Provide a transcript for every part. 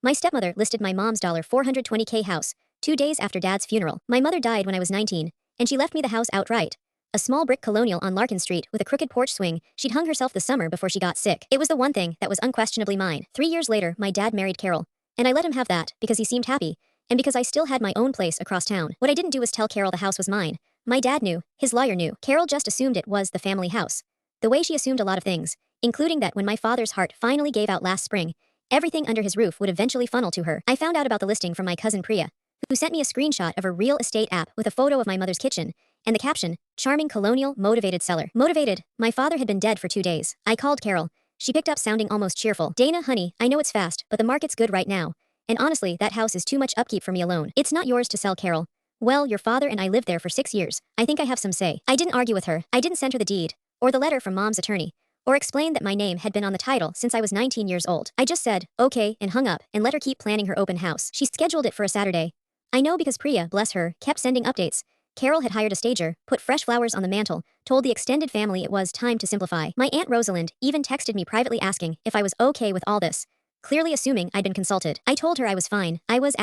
My stepmother listed my mom's $420K house 2 days after dad's funeral. My mother died when I was 19, and she left me the house outright. A small brick colonial on Larkin Street with a crooked porch swing. She'd hung herself the summer before she got sick. It was the one thing that was unquestionably mine. 3 years later, my dad married Carol, and I let him have that because he seemed happy, and because I still had my own place across town. What I didn't do was tell Carol the house was mine. My dad knew, his lawyer knew. Carol just assumed it was the family house. The way she assumed a lot of things, including that when my father's heart finally gave out last spring, everything under his roof would eventually funnel to her. I found out about the listing from my cousin Priya, who sent me a screenshot of a real estate app with a photo of my mother's kitchen, and the caption, "Charming colonial, motivated seller." Motivated. My father had been dead for 2 days. I called Carol. She picked up sounding almost cheerful. "Dana, honey, I know it's fast, but the market's good right now. And honestly, that house is too much upkeep for me alone. It's not yours to sell, Carol. Well, your father and I lived there for 6 years. I think I have some say." I didn't argue with her. I didn't send her the deed, or the letter from mom's attorney, or explain that my name had been on the title since I was 19 years old. I just said, okay, and hung up, and let her keep planning her open house. She scheduled it for a Saturday. I know because Priya, bless her, kept sending updates. Carol had hired a stager, put fresh flowers on the mantel, told the extended family it was time to simplify. My Aunt Rosalind even texted me privately asking if I was okay with all this, clearly assuming I'd been consulted. I told her I was fine. I was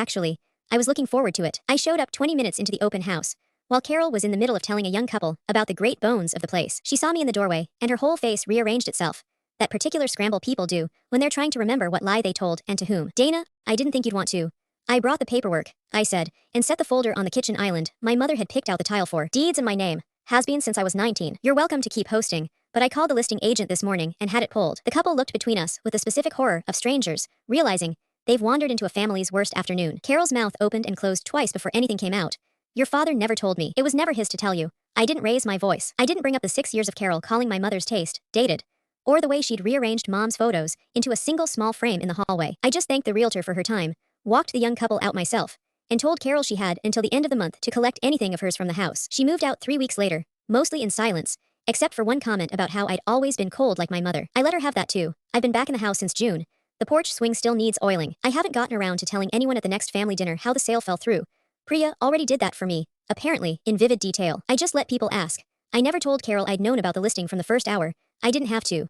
looking forward to it. I showed up 20 minutes into the open house, while Carol was in the middle of telling a young couple about the great bones of the place. She saw me in the doorway, and her whole face rearranged itself. That particular scramble people do when they're trying to remember what lie they told and to whom. "Dana, I didn't think you'd want to. I brought the paperwork," I said, and set the folder on the kitchen island my mother had picked out the tile for. "Deeds in my name. Has been since I was 19. You're welcome to keep hosting, but I called the listing agent this morning and had it pulled." The couple looked between us with the specific horror of strangers, realizing they've wandered into a family's worst afternoon. Carol's mouth opened and closed twice before anything came out. "Your father never told me. It was never his to tell you. I didn't raise my voice. I didn't bring up the 6 years of Carol calling my mother's taste dated, or the way she'd rearranged mom's photos into a single small frame in the hallway. I just thanked the realtor for her time, walked the young couple out myself, and told Carol she had until the end of the month to collect anything of hers from the house. She moved out 3 weeks later, mostly in silence, except for one comment about how I'd always been cold like my mother. I let her have that too. I've been back in the house since June. The porch swing still needs oiling. I haven't gotten around to telling anyone at the next family dinner how the sale fell through. Priya already did that for me, apparently, in vivid detail. I just let people ask. I never told Carol I'd known about the listing from the first hour. I didn't have to.